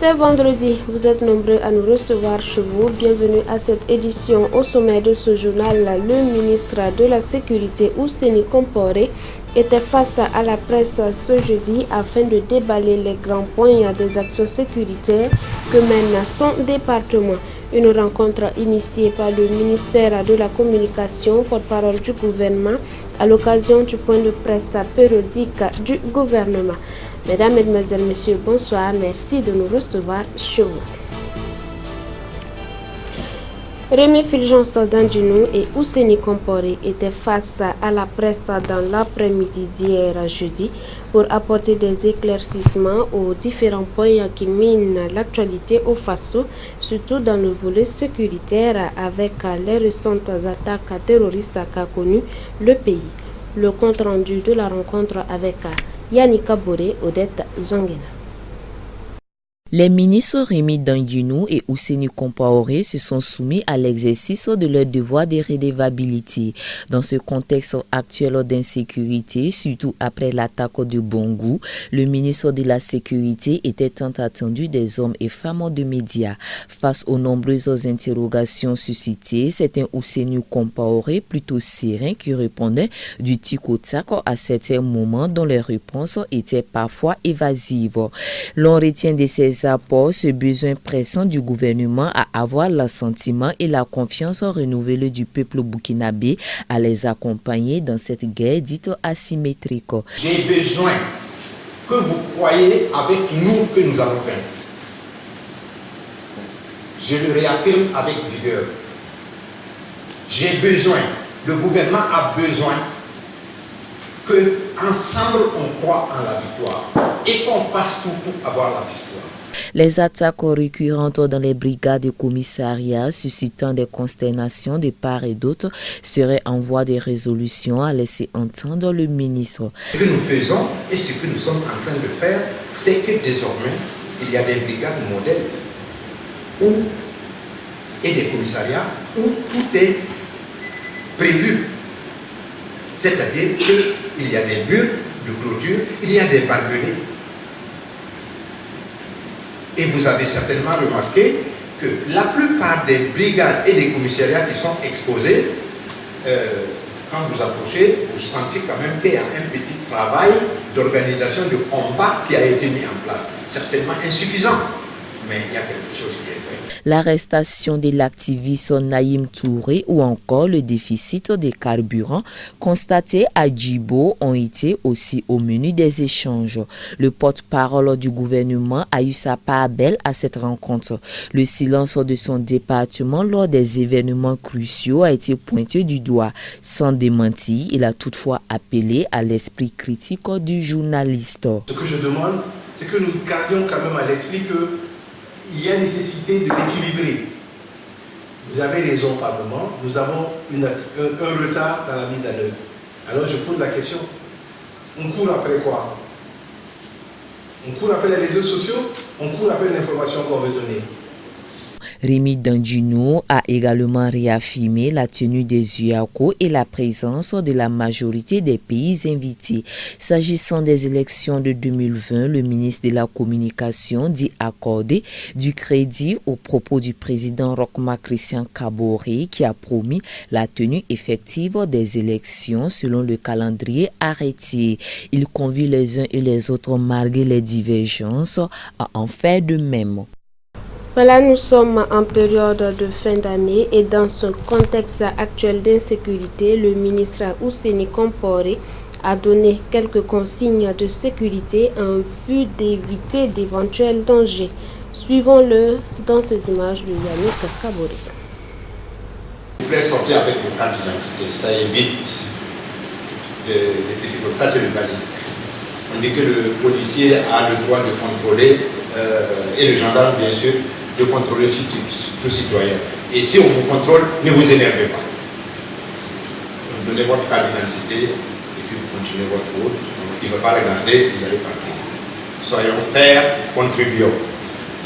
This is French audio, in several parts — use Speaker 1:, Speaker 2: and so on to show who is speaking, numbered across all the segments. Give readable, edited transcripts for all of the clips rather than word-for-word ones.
Speaker 1: C'est vendredi, vous êtes nombreux à nous recevoir chez vous. Bienvenue à cette édition. Au sommet de ce journal, le ministre de la Sécurité, Ousseini Komporé, était face à la presse ce jeudi afin de déballer les grands points des actions sécuritaires que mène son département. Une rencontre initiée par le ministère de la Communication, porte-parole du gouvernement, à l'occasion du point de presse périodique du gouvernement. Mesdames, Mesdemoiselles, Messieurs, bonsoir. Merci de nous recevoir chez vous. Rémi Fulgence Dandinou et Ousseini Komporé étaient face à la presse dans l'après-midi d'hier jeudi pour apporter des éclaircissements aux différents points qui minent l'actualité au Faso, surtout dans le volet sécuritaire avec les récentes attaques terroristes qu'a connu le pays. Le compte-rendu de la rencontre avec Yannick Boré, Odette Zongena.
Speaker 2: Les ministres Rémi Dandinou et Ousseini Komporé se sont soumis à l'exercice de leur devoir de redevabilité. Dans ce contexte actuel d'insécurité, surtout après l'attaque de Bangou, le ministre de la Sécurité était tant attendu des hommes et femmes de médias. Face aux nombreuses interrogations suscitées, c'est un Ousseini Komporé plutôt serein qui répondait du tic au tac à certains moments dont les réponses étaient parfois évasives. L'on retient de ces apports ce besoin pressant du gouvernement à avoir l'assentiment et la confiance renouvelée du peuple burkinabé à les accompagner dans cette guerre dite asymétrique.
Speaker 3: J'ai besoin que vous croyez avec nous que nous allons faire. Je le réaffirme avec vigueur. J'ai besoin, le gouvernement a besoin que ensemble on croit en la victoire et qu'on fasse tout pour avoir la victoire.
Speaker 2: Les attaques récurrentes dans les brigades de commissariat suscitant des consternations de part et d'autre seraient en voie de résolution, a laissé entendre le ministre.
Speaker 3: Ce que nous faisons et ce que nous sommes en train de faire, c'est que désormais, il y a des brigades modèles et des commissariats où tout est prévu. C'est-à-dire qu'il y a des murs de clôture, il y a des barbelés. Et vous avez certainement remarqué que la plupart des brigades et des commissariats qui sont exposés, quand vous approchez, vous sentez quand même qu'il y a un petit travail d'organisation de combat qui a été mis en place. Certainement insuffisant, mais il y a quelque chose qui est fait.
Speaker 2: L'arrestation de l'activiste Naïm Touré ou encore le déficit des carburants constatés à Djibo ont été aussi au menu des échanges. Le porte-parole du gouvernement a eu sa part belle à cette rencontre. Le silence de son département lors des événements cruciaux a été pointé du doigt. Sans démentir, il a toutefois appelé à l'esprit critique du journaliste.
Speaker 4: Ce que je demande, c'est que nous gardions quand même à l'esprit que il y a nécessité de l'équilibrer. Vous avez raison, Parlement, nous avons un retard dans la mise en œuvre. Alors je pose la question, on court après quoi? On court après les réseaux sociaux, on court après l'information qu'on veut donner.
Speaker 2: Rémi Dandinou a également réaffirmé la tenue des UACO et la présence de la majorité des pays invités. S'agissant des élections de 2020, le ministre de la Communication dit accorder du crédit aux propos du président Rochma Christian Kaboré qui a promis la tenue effective des élections selon le calendrier arrêté. Il convie les uns et les autres, malgré les divergences, à en faire de même.
Speaker 1: Voilà, nous sommes en période de fin d'année et dans ce contexte actuel d'insécurité, le ministre Ousseini Komporé a donné quelques consignes de sécurité en vue d'éviter d'éventuels dangers. Suivons-le dans ces images de Yannick Boré.
Speaker 3: Vous pouvez sortir avec vos cartes d'identité, ça évite ça c'est le basique. On dit que le policier a le droit de contrôler et le gendarme bien sûr de contrôler tout citoyen. Et si on vous contrôle, ne vous énervez pas. Vous donnez votre carte d'identité et puis vous continuez votre route. Il ne va pas regarder, vous allez partir. Soyons fair, contribuons.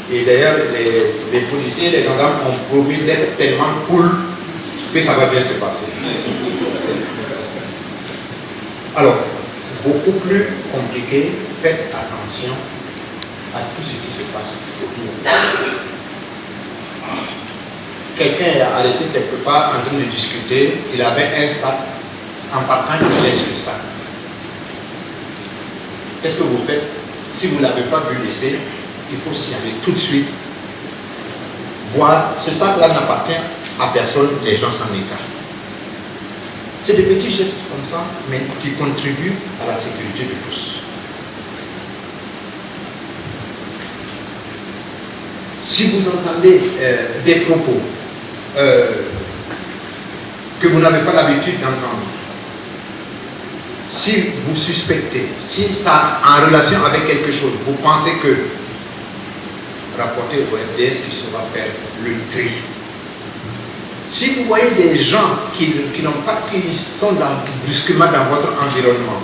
Speaker 3: Et d'ailleurs, les policiers, les gendarmes ont promis d'être tellement cool que ça va bien se passer. Alors, beaucoup plus compliqué, faites attention à tout ce qui se passe autour. Quelqu'un est arrêté quelque part en train de discuter, il avait un sac, en partant il laisse le sac. Qu'est-ce que vous faites? Si vous ne l'avez pas vu laisser, il faut s'y aller tout de suite. Voir, ce sac-là n'appartient à personne, les gens s'en écartent. C'est des petits gestes comme ça, mais qui contribuent à la sécurité de tous. Si vous entendez des propos que vous n'avez pas l'habitude d'entendre, si vous suspectez, si ça a en relation avec quelque chose, vous pensez que, rapportez au FDS qui saura faire le tri. Si vous voyez des gens qui sont brusquement dans votre environnement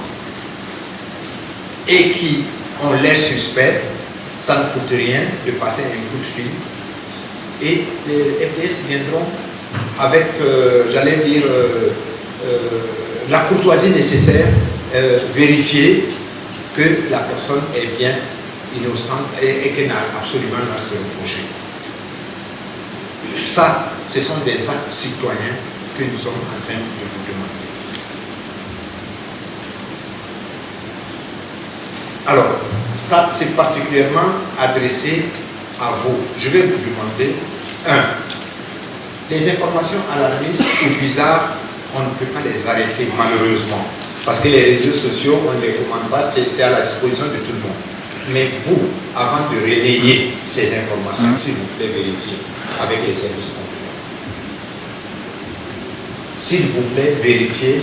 Speaker 3: et qui ont l'air suspects, ça ne coûte rien de passer un coup de fil et les FDS viendront avec, j'allais dire, la courtoisie nécessaire, vérifier que la personne est bien innocente et qu'elle n'a absolument rien à se reprocher. Ça, ce sont des actes citoyens que nous sommes en train de vous demander. Alors, ça, c'est particulièrement adressé à vous. Je vais vous demander, les informations alarmistes ou bizarres, on ne peut pas les arrêter, malheureusement. Parce que les réseaux sociaux, on ne les commande pas, c'est à la disposition de tout le monde. Mais vous, avant de relayer ces informations, s'il vous plaît, vérifiez avec les services compétents. S'il vous plaît, vérifiez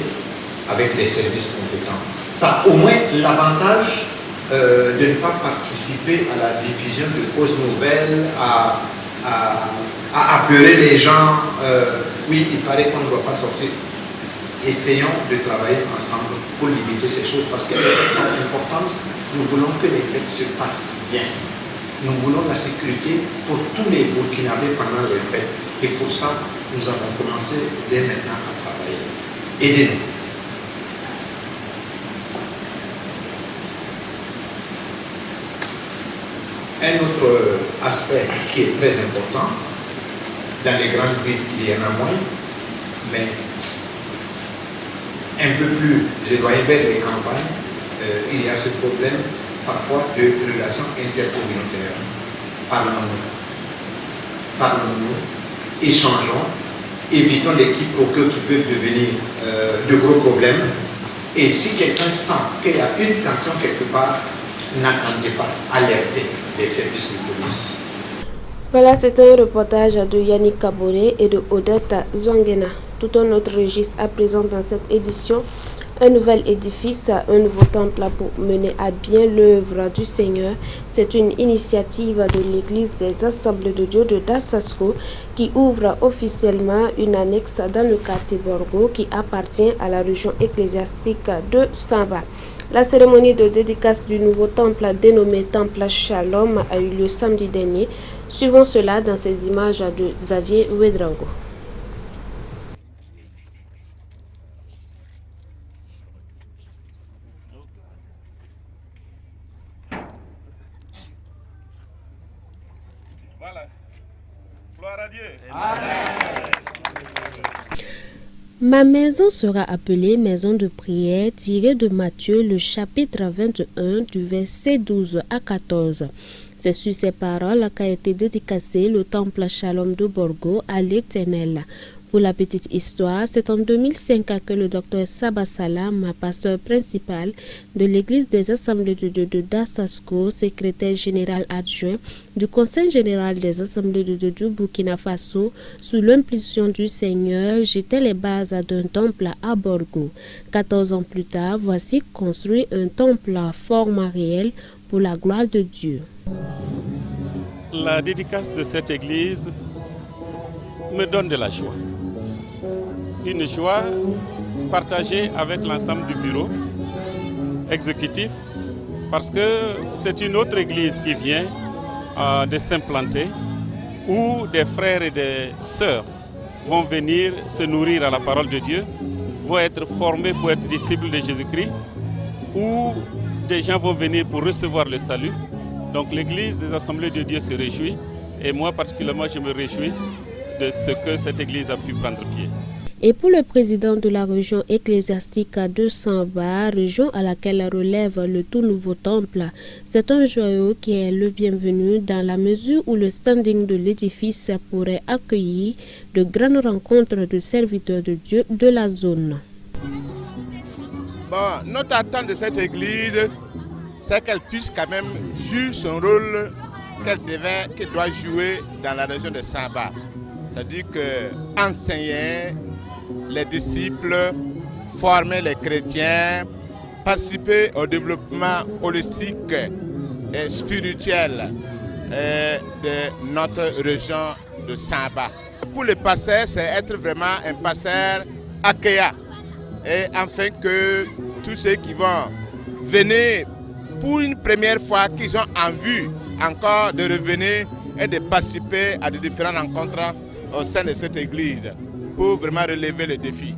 Speaker 3: avec les services compétents. Ça a au moins l'avantage de ne pas participer à la diffusion de fausses nouvelles, à apeurer les gens. Oui, il paraît qu'on ne doit pas sortir. Essayons de travailler ensemble pour limiter ces choses parce qu'elles sont importantes. Nous voulons que les fêtes se passent bien. Nous voulons la sécurité pour tous les Burkinabés pendant les fêtes. Et pour ça, nous avons commencé dès maintenant à travailler. Aidez-nous. Un autre aspect qui est très important, dans les grandes villes, il y en a moins, mais un peu plus éloigné vers les campagnes, il y a ce problème parfois de relations intercommunautaires. Parlons-nous, échangeons, évitons les quiproquos qui peuvent devenir de gros problèmes. Et si quelqu'un sent qu'il y a une tension quelque part, n'attendez pas, alertez les services de police.
Speaker 1: Voilà, c'est un reportage de Yannick Kaboré et de Odette Zwangena. Tout un autre registre à présent dans cette édition. Un nouvel édifice, un nouveau temple pour mener à bien l'œuvre du Seigneur. C'est une initiative de l'Église des Assemblées de Dieu de Dasasko qui ouvre officiellement une annexe dans le quartier Borgo qui appartient à la région ecclésiastique de Samba. La cérémonie de dédicace du nouveau temple dénommé Temple Shalom a eu lieu samedi dernier. Suivons cela dans ces images de Xavier Ouedraogo.
Speaker 5: Voilà. Gloire à Dieu.
Speaker 1: Amen. Ma maison sera appelée maison de prière, tirée de Matthieu, le chapitre 21, du verset 12 à 14. C'est sur ces paroles qu'a été dédicacé le temple Shalom de Borgo à l'Éternel. Pour la petite histoire, c'est en 2005 que le docteur Saba Salam, pasteur principal de l'Église des Assemblées de Dieu de Dasasko, secrétaire général adjoint du Conseil général des Assemblées de Dieu du Burkina Faso, sous l'impulsion du Seigneur, jetait les bases d'un temple à Borgo. 14 ans plus tard, voici construit un temple à format réel pour la gloire de Dieu.
Speaker 5: La dédicace de cette église me donne de la joie. Une joie partagée avec l'ensemble du bureau exécutif parce que c'est une autre église qui vient de s'implanter où des frères et des sœurs vont venir se nourrir à la parole de Dieu, vont être formés pour être disciples de Jésus-Christ, où des gens vont venir pour recevoir le salut Donc l'Église des Assemblées de Dieu se réjouit et moi particulièrement je me réjouis de ce que cette Église a pu prendre pied.
Speaker 1: Et pour le président de la région ecclésiastique de Samba, région à laquelle relève le tout nouveau temple, c'est un joyau qui est le bienvenu dans la mesure où le standing de l'édifice pourrait accueillir de grandes rencontres de serviteurs de Dieu de la zone.
Speaker 6: Bon, notre attente de cette église, c'est qu'elle puisse quand même jouer son rôle qu'elle doit jouer dans la région de Samba. C'est-à-dire qu'enseigner les disciples, former les chrétiens, participer au développement holistique et spirituel de notre région de Samba. Pour le pasteur, c'est être vraiment un pasteur accueillant et afin que tous ceux qui vont venir pour une première fois, qu'ils ont envie encore de revenir et de participer à de différentes rencontres au sein de cette église pour vraiment relever le défi.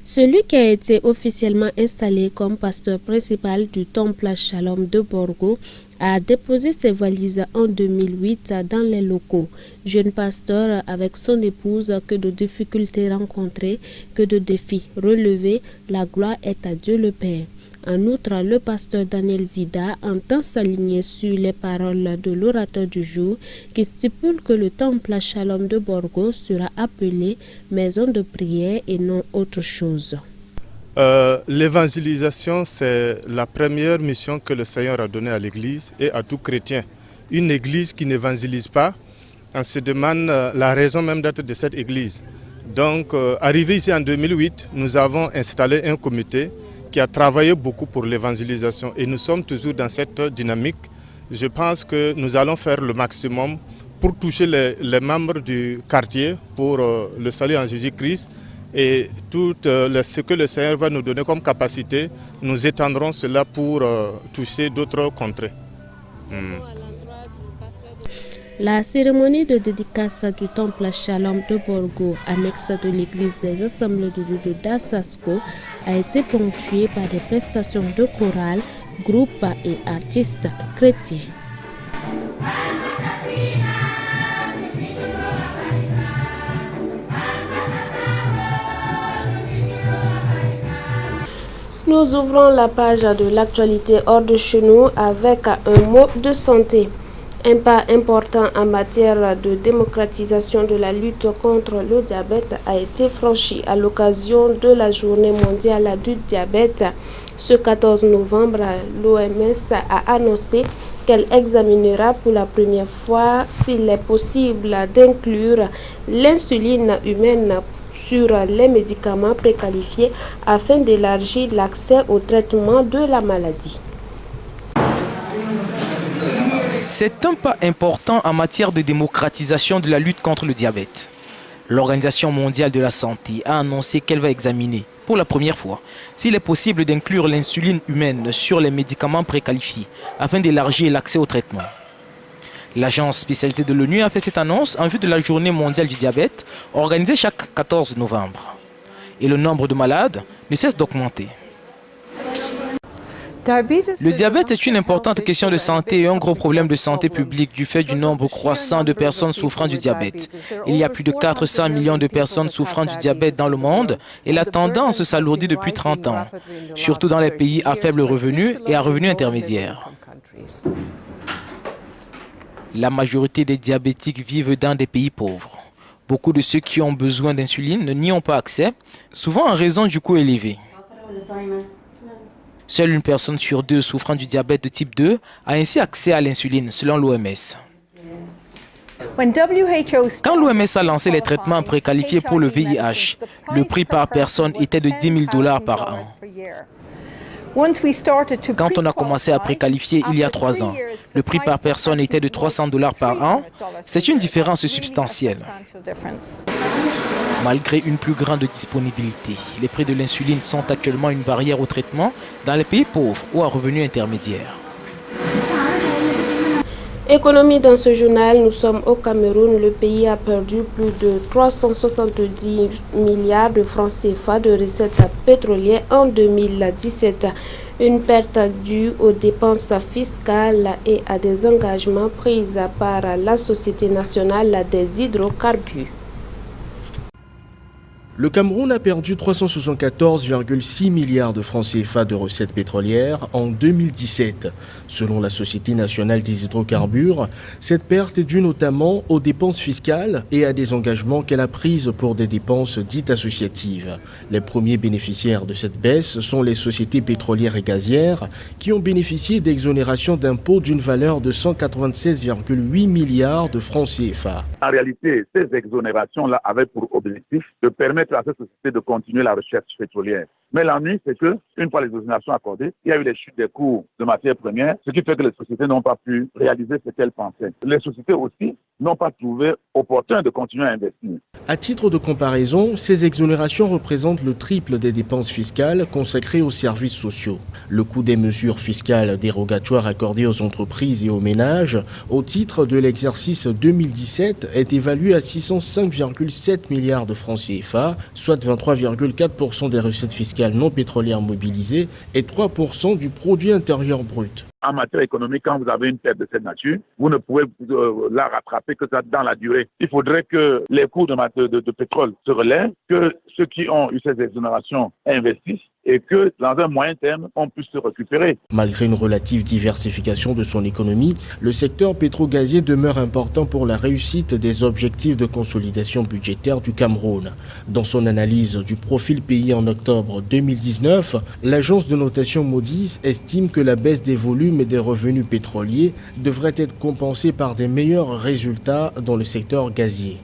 Speaker 1: Celui qui a été officiellement installé comme pasteur principal du temple Shalom de Borgo a déposé ses valises en 2008 dans les locaux. Jeune pasteur avec son épouse, que de difficultés rencontrées, que de défis relevés, la gloire est à Dieu le Père. En outre, le pasteur Daniel Zida entend s'aligner sur les paroles de l'orateur du jour qui stipule que le temple Shalom de Borgo sera appelé maison de prière et non autre chose.
Speaker 7: L'évangélisation, c'est la première mission que le Seigneur a donnée à l'Église et à tout chrétien. Une Église qui n'évangélise pas, on se demande la raison même d'être de cette Église. Donc, arrivé ici en 2008, nous avons installé un comité qui a travaillé beaucoup pour l'évangélisation et nous sommes toujours dans cette dynamique. Je pense que nous allons faire le maximum pour toucher les membres du quartier pour le salut en Jésus-Christ et tout ce que le Seigneur va nous donner comme capacité, nous étendrons cela pour toucher d'autres contrées.
Speaker 1: La cérémonie de dédicace du temple Shalom de Borgo, annexe de l'église des Assemblées de Dieu de Dasasko, a été ponctuée par des prestations de chorale, groupes et artistes chrétiens. Nous ouvrons la page de l'actualité hors de chez nous avec un mot de santé. Un pas important en matière de démocratisation de la lutte contre le diabète a été franchi à l'occasion de la journée mondiale du diabète. Ce 14 novembre, l'OMS a annoncé qu'elle examinera pour la première fois s'il est possible d'inclure l'insuline humaine sur les médicaments préqualifiés afin d'élargir l'accès au traitement de la maladie.
Speaker 8: C'est un pas important en matière de démocratisation de la lutte contre le diabète. L'Organisation mondiale de la santé a annoncé qu'elle va examiner, pour la première fois, s'il est possible d'inclure l'insuline humaine sur les médicaments préqualifiés afin d'élargir l'accès au traitement. L'agence spécialisée de l'ONU a fait cette annonce en vue de la journée mondiale du diabète organisée chaque 14 novembre. Et le nombre de malades ne cesse d'augmenter. Le diabète est une importante question de santé et un gros problème de santé publique du fait du nombre croissant de personnes souffrant du diabète. Il y a plus de 400 millions de personnes souffrant du diabète dans le monde et la tendance s'alourdit depuis 30 ans, surtout dans les pays à faible revenu et à revenu intermédiaire. La majorité des diabétiques vivent dans des pays pauvres. Beaucoup de ceux qui ont besoin d'insuline n'y ont pas accès, souvent en raison du coût élevé. Seule une personne sur deux souffrant du diabète de type 2 a ainsi accès à l'insuline, selon l'OMS. Quand l'OMS a lancé les traitements préqualifiés pour le VIH, le prix par personne était de $10 000 par an. Quand on a commencé à préqualifier il y a 3 ans, le prix par personne était de $300 par an. C'est une différence substantielle. Malgré une plus grande disponibilité, les prix de l'insuline sont actuellement une barrière au traitement dans les pays pauvres ou à revenus intermédiaires.
Speaker 1: Économie dans ce journal, nous sommes au Cameroun. Le pays a perdu plus de 370 milliards de francs CFA de recettes pétrolières en 2017. Une perte due aux dépenses fiscales et à des engagements pris par la Société nationale des hydrocarbures.
Speaker 9: Le Cameroun a perdu 374,6 milliards de francs CFA de recettes pétrolières en 2017. Selon la Société nationale des hydrocarbures, cette perte est due notamment aux dépenses fiscales et à des engagements qu'elle a pris pour des dépenses dites associatives. Les premiers bénéficiaires de cette baisse sont les sociétés pétrolières et gazières qui ont bénéficié d'exonérations d'impôts d'une valeur de 196,8 milliards de francs CFA.
Speaker 10: En réalité, ces exonérations-là avaient pour objectif de permettre à ces sociétés de continuer la recherche pétrolière. Mais l'ennui, c'est que, une fois les exonérations accordées, il y a eu les chutes des cours de matières premières, ce qui fait que les sociétés n'ont pas pu réaliser ce qu'elles pensaient. Les sociétés aussi n'ont pas trouvé opportun de continuer à investir.
Speaker 9: À titre de comparaison, ces exonérations représentent le triple des dépenses fiscales consacrées aux services sociaux. Le coût des mesures fiscales dérogatoires accordées aux entreprises et aux ménages au titre de l'exercice 2017 est évalué à 605,7 milliards de francs CFA, soit 23,4% des recettes fiscales non pétrolières mobilisées et 3% du produit intérieur brut.
Speaker 10: En matière économique, quand vous avez une perte de cette nature, vous ne pouvez la rattraper que ça dans la durée. Il faudrait que les coûts de pétrole se relèvent, que ceux qui ont eu ces exonérations investissent et que dans un moyen terme, on puisse se récupérer.
Speaker 9: Malgré une relative diversification de son économie, le secteur pétro-gazier demeure important pour la réussite des objectifs de consolidation budgétaire du Cameroun. Dans son analyse du profil pays en octobre 2019, l'agence de notation Moody's estime que la baisse des volumes et des revenus pétroliers devrait être compensée par des meilleurs résultats dans le secteur gazier.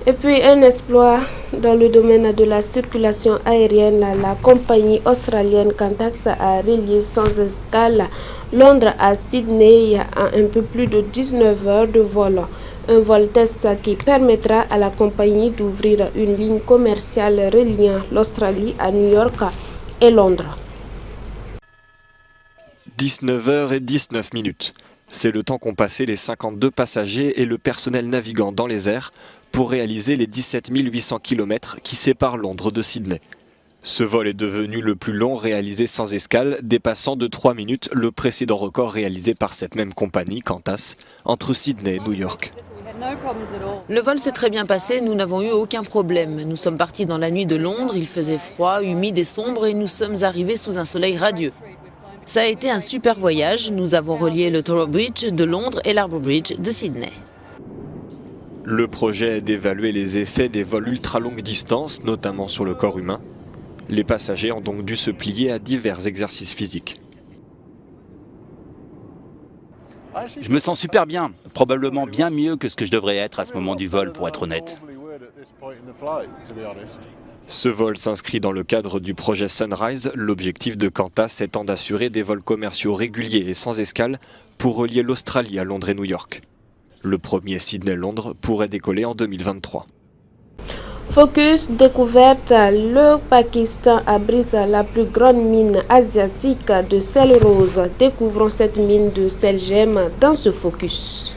Speaker 1: Et puis un exploit dans le domaine de la circulation aérienne, la compagnie australienne Qantas a relié sans escale Londres à Sydney en un peu plus de 19 heures de vol. Un vol test qui permettra à la compagnie d'ouvrir une ligne commerciale reliant l'Australie à New York et Londres.
Speaker 11: 19h19. C'est le temps qu'ont passé les 52 passagers et le personnel navigant dans les airs pour réaliser les 17 800 km qui séparent Londres de Sydney. Ce vol est devenu le plus long réalisé sans escale, dépassant de 3 minutes le précédent record réalisé par cette même compagnie, Qantas, entre Sydney et New York.
Speaker 12: Le vol s'est très bien passé, nous n'avons eu aucun problème. Nous sommes partis dans la nuit de Londres, il faisait froid, humide et sombre et nous sommes arrivés sous un soleil radieux. Ça a été un super voyage, nous avons relié le Tower Bridge de Londres et l'Harbour Bridge de Sydney.
Speaker 11: Le projet est d'évaluer les effets des vols ultra longue distance, notamment sur le corps humain. Les passagers ont donc dû se plier à divers exercices physiques.
Speaker 13: Je me sens super bien, probablement bien mieux que ce que je devrais être à ce moment du vol, pour être honnête.
Speaker 11: Ce vol s'inscrit dans le cadre du projet Sunrise, l'objectif de Qantas étant d'assurer des vols commerciaux réguliers et sans escale pour relier l'Australie à Londres et New York. Le premier Sydney-Londres pourrait décoller en 2023.
Speaker 1: Focus découverte, le Pakistan abrite la plus grande mine asiatique de sel rose. Découvrons cette mine de sel gemme dans ce focus.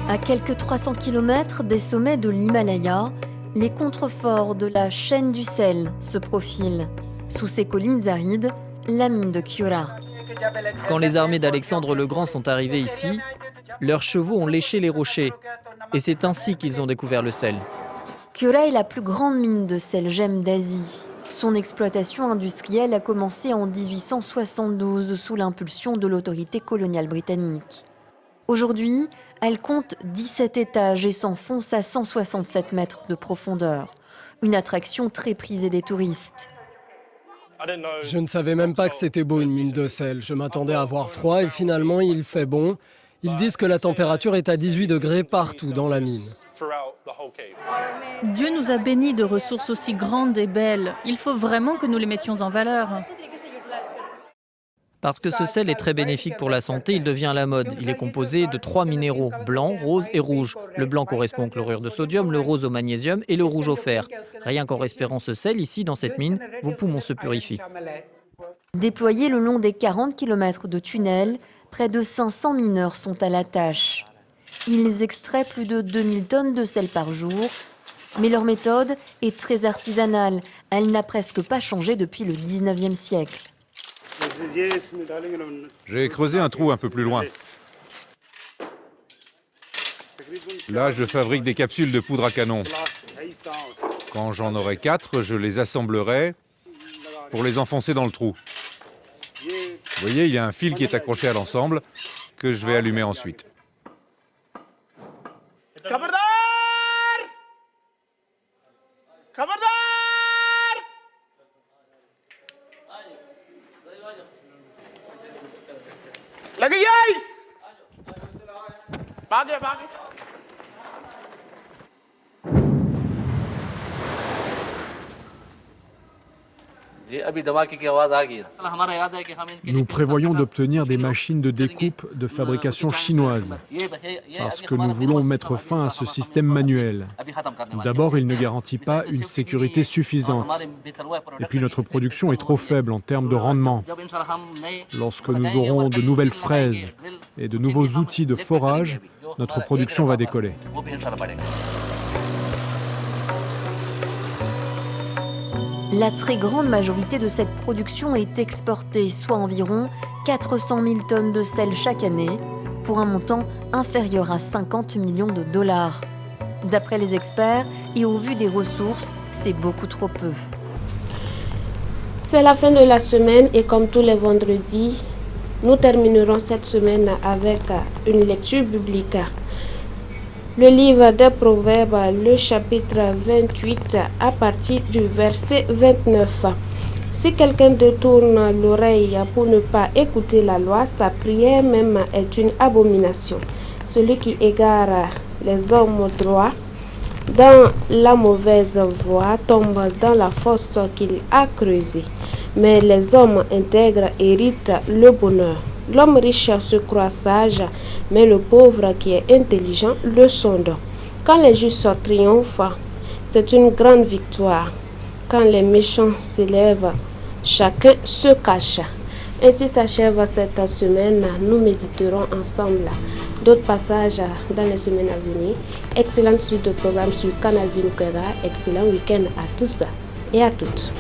Speaker 14: À quelques 300 km des sommets de l'Himalaya, les contreforts de la chaîne du sel se profilent. Sous ces collines arides, la mine de Kyura.
Speaker 15: Quand les armées d'Alexandre le Grand sont arrivées ici, leurs chevaux ont léché les rochers. Et c'est ainsi qu'ils ont découvert le sel.
Speaker 14: Kyura est la plus grande mine de sel gemme d'Asie. Son exploitation industrielle a commencé en 1872 sous l'impulsion de l'autorité coloniale britannique. Aujourd'hui, elle compte 17 étages et s'enfonce à 167 mètres de profondeur. Une attraction très prisée des touristes.
Speaker 16: Je ne savais même pas que c'était beau une mine de sel. Je m'attendais à avoir froid et finalement il fait bon. Ils disent que la température est à 18 degrés partout dans la mine.
Speaker 17: Dieu nous a bénis de ressources aussi grandes et belles. Il faut vraiment que nous les mettions en valeur.
Speaker 15: Parce que ce sel est très bénéfique pour la santé, il devient à la mode. Il est composé de 3 minéraux, blanc, rose et rouge. Le blanc correspond au chlorure de sodium, le rose au magnésium et le rouge au fer. Rien qu'en respirant ce sel ici, dans cette mine, vos poumons se purifient.
Speaker 14: Déployés le long des 40 km de tunnels, près de 500 mineurs sont à la tâche. Ils extraient plus de 2000 tonnes de sel par jour, Mais leur méthode est très artisanale. Elle n'a presque pas changé depuis le 19e siècle.
Speaker 18: J'ai creusé un trou un peu plus loin. Là, je fabrique des capsules de poudre à canon. Quand j'en aurai 4, je les assemblerai pour les enfoncer dans le trou. Vous voyez, il y a un fil qui est accroché à l'ensemble que je vais allumer ensuite.
Speaker 19: Nous prévoyons d'obtenir des machines de découpe de fabrication chinoise, parce que nous voulons mettre fin à ce système manuel. D'abord, il ne garantit pas une sécurité suffisante. Et puis notre production est trop faible en termes de rendement. Lorsque nous aurons de nouvelles fraises et de nouveaux outils de forage, notre production va décoller.
Speaker 14: La très grande majorité de cette production est exportée, soit environ 400 000 tonnes de sel chaque année, pour un montant inférieur à 50 millions de dollars. D'après les experts, et au vu des ressources, c'est beaucoup trop peu.
Speaker 1: C'est la fin de la semaine et comme tous les vendredis, nous terminerons cette semaine avec une lecture biblique. Le livre des Proverbes, le chapitre 28, à partir du verset 29. Si quelqu'un détourne l'oreille pour ne pas écouter la loi, sa prière même est une abomination. Celui qui égare les hommes droits dans la mauvaise voie tombe dans la fosse qu'il a creusée. Mais les hommes intègres héritent le bonheur. L'homme riche se croit sage, mais le pauvre qui est intelligent le sonde. Quand les justes triomphent, c'est une grande victoire. Quand les méchants s'élèvent, chacun se cache. Ainsi s'achève cette semaine. Nous méditerons ensemble d'autres passages dans les semaines à venir. Excellente suite de programmes sur Canal Vinukera. Excellent week-end à tous et à toutes.